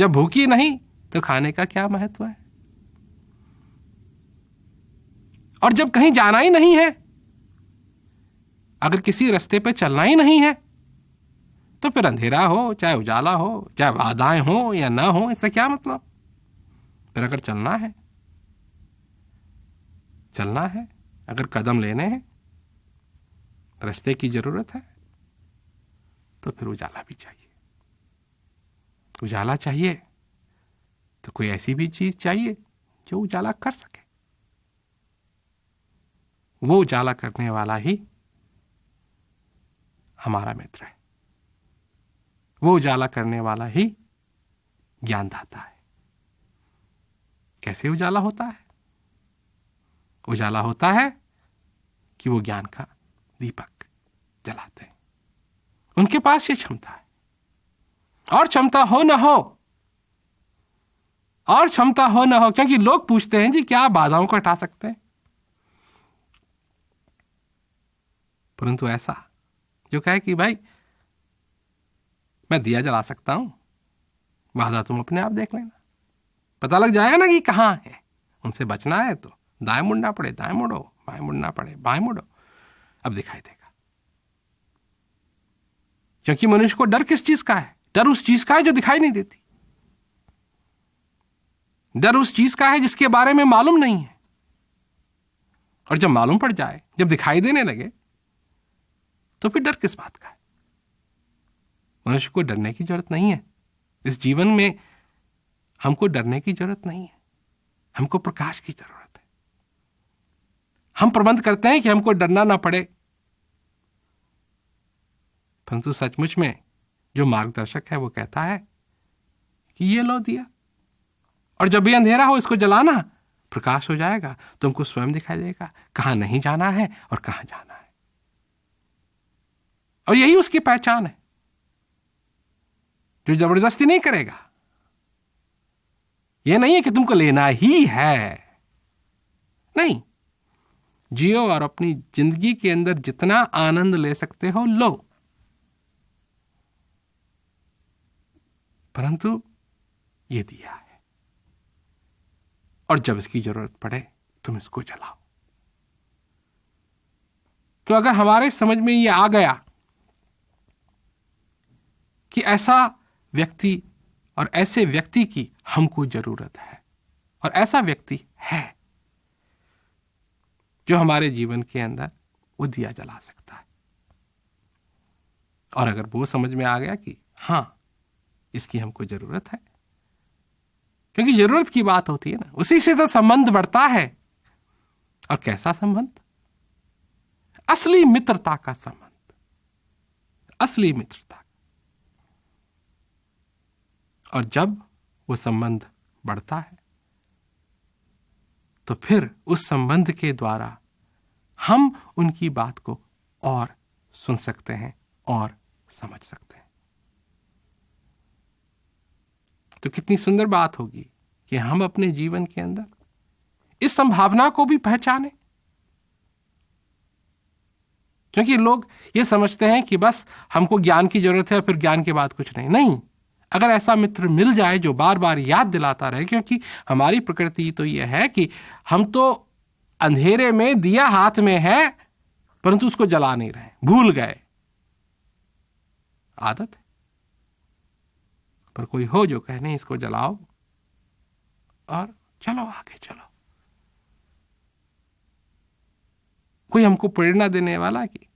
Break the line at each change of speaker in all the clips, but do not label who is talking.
जब भूखी नहीं तो खाने का क्या महत्व है? और जब कहीं जाना ही नहीं है, अगर किसी रास्ते पे चलना ही नहीं है, तो फिर अंधेरा हो चाहे उजाला हो, चाहे बाधाएं हो या ना हो, इससे क्या मतलब? फिर अगर चलना है, अगर कदम लेने हैं, रास्ते की जरूरत है, तो फिर उजाला भी चाहिए। उजाला चाहिए तो कोई ऐसी भी चीज चाहिए जो उजाला कर सके। वो उजाला करने वाला ही हमारा मित्र है। वो उजाला करने वाला ही ज्ञानदाता है। कैसे उजाला होता है? उजाला होता है कि वो ज्ञान का दीपक जलाते हैं। उनके पास ये क्षमता है। और क्षमता हो ना हो, क्योंकि लोग पूछते हैं जी क्या बाधाओं को हटा सकते हैं, परंतु ऐसा जो कहे कि भाई मैं दिया जला सकता हूं, बाधा तुम अपने आप देख लेना, पता लग जाएगा ना कि कहां है। उनसे बचना है तो दाएं मुड़ना पड़े दाएं मुड़ो, बाएं मुड़ना पड़े बाएं मुड़ो, अब दिखाई देगा। क्योंकि मनुष्य को डर किस चीज का है? डर उस चीज का है जो दिखाई नहीं देती। डर उस चीज का है जिसके बारे में मालूम नहीं है। और जब मालूम पड़ जाए, जब दिखाई देने लगे, तो फिर डर किस बात का है? मनुष्य को डरने की जरूरत नहीं है। इस जीवन में हमको डरने की जरूरत नहीं है, हमको प्रकाश की जरूरत है। हम प्रबंध करते हैं कि हमको डरना ना पड़े, परंतु सचमुच में जो मार्गदर्शक है वो कहता है कि ये लो दिया, और जब भी अंधेरा हो इसको जलाना, प्रकाश हो जाएगा, तुमको स्वयं दिखाई देगा कहां नहीं जाना है और कहां जाना है। और यही उसकी पहचान है, जो जबरदस्ती नहीं करेगा। यह नहीं है कि तुमको लेना ही है, नहीं, जियो और अपनी जिंदगी के अंदर जितना आनंद ले सकते हो लो, परंतु ये दिया है, और जब इसकी जरूरत पड़े तुम इसको जलाओ। तो अगर हमारे समझ में ये आ गया कि ऐसा व्यक्ति और ऐसे व्यक्ति की हमको जरूरत है, और ऐसा व्यक्ति है जो हमारे जीवन के अंदर वो दिया जला सकता है, और अगर वो समझ में आ गया कि हां इसकी हमको जरूरत है, क्योंकि जरूरत की बात होती है ना, उसी से तो संबंध बढ़ता है। और कैसा संबंध? असली मित्रता का संबंध, असली मित्रता। और जब वो संबंध बढ़ता है तो फिर उस संबंध के द्वारा हम उनकी बात को और सुन सकते हैं और समझ सकते हैं। तो कितनी सुंदर बात होगी कि हम अपने जीवन के अंदर इस संभावना को भी पहचानें। क्योंकि लोग ये समझते हैं कि बस हमको ज्ञान की जरूरत है, फिर ज्ञान के बाद कुछ नहीं। अगर ऐसा मित्र मिल जाए जो बार बार याद दिलाता रहे, क्योंकि हमारी प्रकृति तो यह है कि हम तो अंधेरे में दिया हाथ में है, परंतु उसको जला नहीं रहे, भूल गए, आदत है। पर कोई हो जो कहने इसको जलाओ और चलो आगे चलो, कोई हमको प्रेरणा देने वाला कि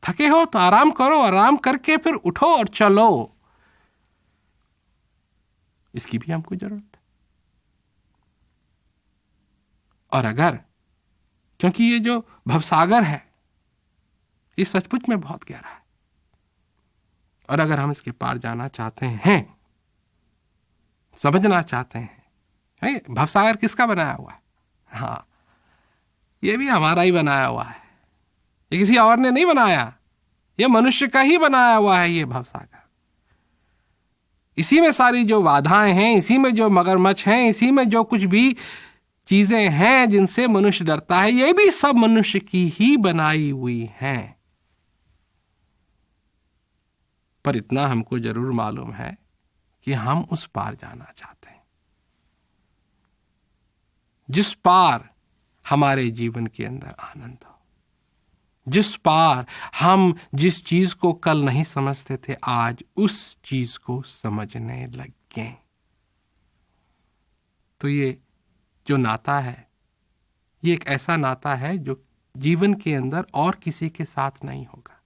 थके हो तो आराम करो, आराम करके फिर उठो और चलो, इसकी भी हमको जरूरत है। और अगर, क्योंकि ये जो भवसागर है ये सचमुच में बहुत गहरा है, और अगर हम इसके पार जाना चाहते हैं, समझना चाहते हैं, भवसागर किसका बनाया हुआ है? हाँ, ये भी हमारा ही बनाया हुआ है, ये किसी और ने नहीं बनाया, ये मनुष्य का ही बनाया हुआ है ये भवसागर। इसी में सारी जो बाधाएं हैं, इसी में जो मगरमच्छ हैं, इसी में जो कुछ भी चीजें हैं जिनसे मनुष्य डरता है, ये भी सब मनुष्य की ही बनाई हुई हैं। पर इतना हमको जरूर मालूम है कि हम उस पार जाना चाहते हैं, जिस पार हमारे जीवन के अंदर आनंद हो, जिस पार हम जिस चीज को कल नहीं समझते थे आज उस चीज को समझने लग गए। तो ये जो नाता है, ये एक ऐसा नाता है जो जीवन के अंदर और किसी के साथ नहीं होगा।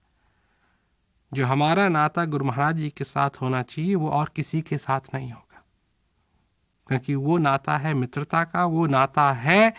जो हमारा नाता गुरु महाराज जी के साथ होना चाहिए वो और किसी के साथ नहीं होगा, क्योंकि वो नाता है मित्रता का, वो नाता है